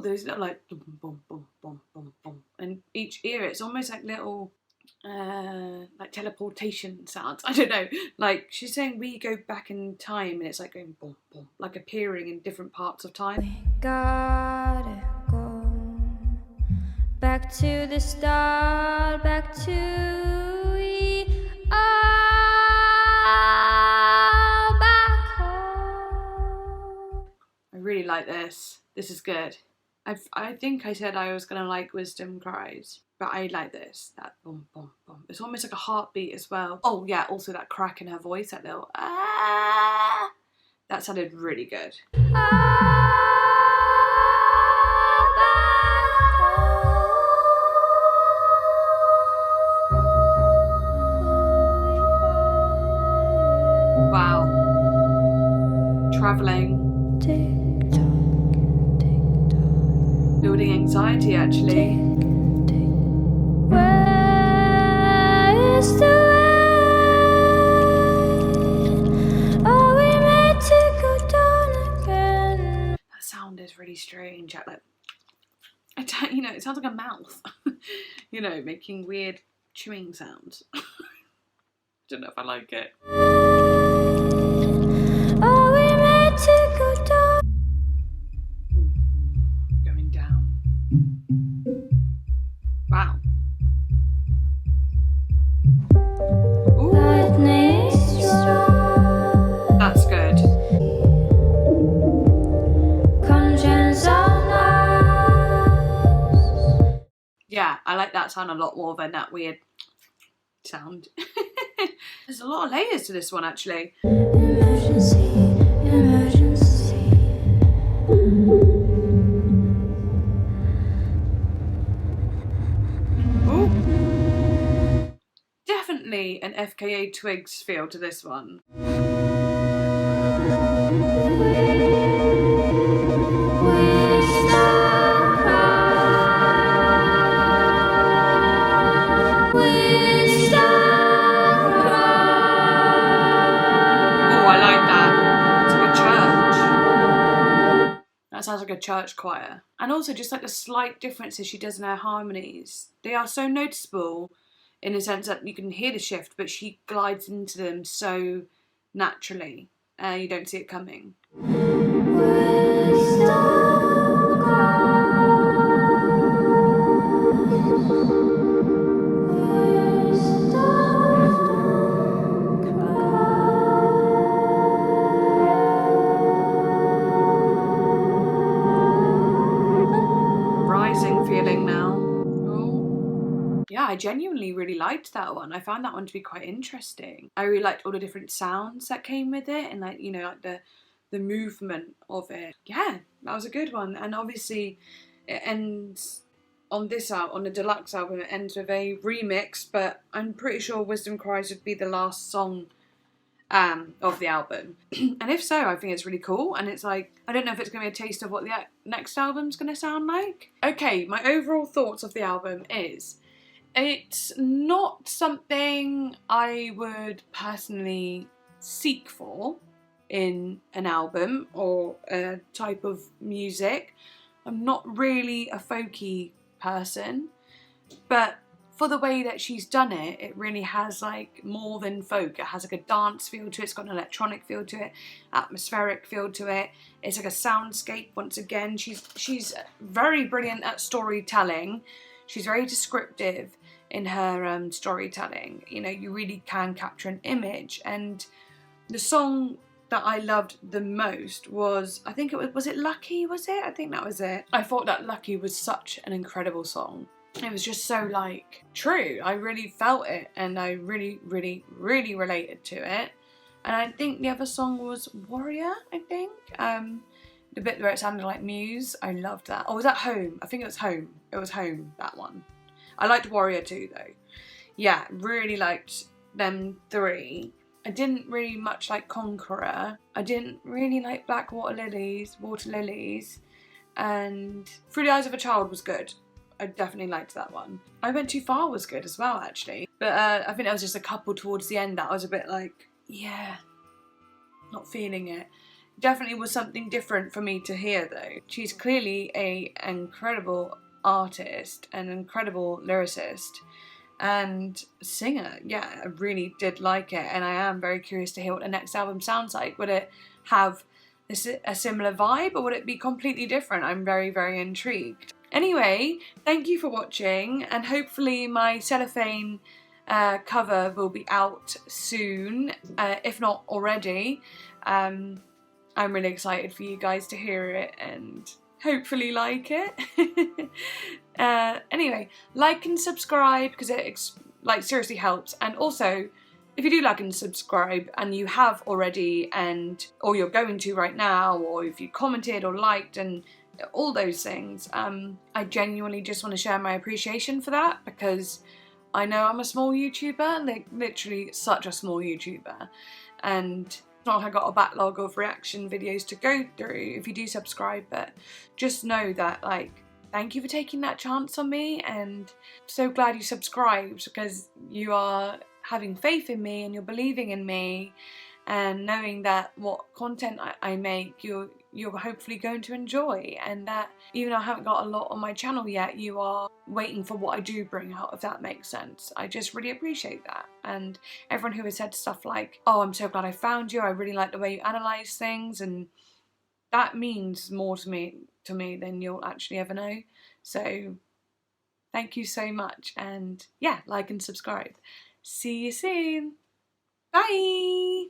those little like boom, boom, boom, boom, boom, boom. And each ear, it's almost like little like teleportation sounds. I don't know. Like she's saying we go back in time, and it's like going boom, boom, like appearing in different parts of time. We gotta go back to the start, back to we are back home. I really like this. This is good. I think I said I was gonna like Wisdom Cries, but I like this. That boom, boom, boom. It's almost like a heartbeat as well. Oh yeah, also that crack in her voice, that little ah. That sounded really good. Wow. Travelling. Building anxiety, actually. Where is the way? Are we meant to go down again? That sound is really strange. Like, you know, it sounds like a mouth. You know, making weird chewing sounds. Don't know if I like it. Are we meant to go down? Going down. Wow. Ooh, Lightning strike. that's good. Conscience on ice. Yeah, I like that sound a lot more than that weird sound. There's a lot of layers to this one, actually. Emergency, emergency. Ooh. Definitely an FKA Twigs feel to this one. That sounds like a church choir. And also just like the slight differences she does in her harmonies. They are so noticeable in the sense that you can hear the shift, but she glides into them so naturally. You don't see it coming. Rising feeling now. Oh. Yeah, I genuinely really liked that one. I found that one to be quite interesting. I really liked all the different sounds that came with it, and like, you know, like the movement of it. Yeah, that was a good one. And obviously it ends on this album, on the deluxe album, it ends with a remix, but I'm pretty sure Wisdom Cries would be the last song of the album. And if so, I think it's really cool, and it's like, I don't know if it's going to be a taste of what the next album's going to sound like. Okay, my overall thoughts of the album is, it's not something I would personally seek for in an album or a type of music. I'm not really a folky person, but for the way that she's done it, it really has like more than folk. It has like a dance feel to it, it's got an electronic feel to it, atmospheric feel to it. It's like a soundscape once again. She's very brilliant at storytelling. She's very descriptive in her storytelling. You know, you really can capture an image. And the song that I loved the most was, I think was it Lucky, was it? I think that was it. I thought that Lucky was such an incredible song. It was just so like true. I really felt it, and I really, really, really related to it. And I think the other song was Warrior, I think. The bit where it sounded like Muse, I loved that. Oh, was that Home? I think it was Home. It was Home, that one. I liked Warrior too, though. Yeah, really liked them three. I didn't really much like Conqueror. I didn't really like Water Lilies, and Through the Eyes of a Child was good. I definitely liked that one. I Went Too Far was good as well, actually. But I think there was just a couple towards the end that I was a bit like, yeah, not feeling it. Definitely was something different for me to hear though. She's clearly an incredible artist, an incredible lyricist and singer. Yeah, I really did like it, and I am very curious to hear what the next album sounds like. Would it have a similar vibe, or would it be completely different? I'm very, very intrigued. Anyway, thank you for watching, and hopefully my cellophane cover will be out soon, if not already. I'm really excited for you guys to hear it and hopefully like it. Anyway, like and subscribe because it like seriously helps, and also if you do like and subscribe and you have already, or you're going to right now, or if you commented or liked and all those things, I genuinely just want to share my appreciation for that, because I know I'm a small YouTuber, like literally such a small YouTuber, and it's not like I got a backlog of reaction videos to go through if you do subscribe, but just know that, like, thank you for taking that chance on me, and I'm so glad you subscribed, because you are having faith in me and you're believing in me, and knowing that what content I make you're hopefully going to enjoy, and that even though I haven't got a lot on my channel yet, you are waiting for what I do bring out, if that makes sense. I just really appreciate that. And everyone who has said stuff like, oh, I'm so glad I found you, I really like the way you analyse things, and that means more to me than you'll actually ever know. So thank you so much, and yeah, like and subscribe. See you soon. Bye!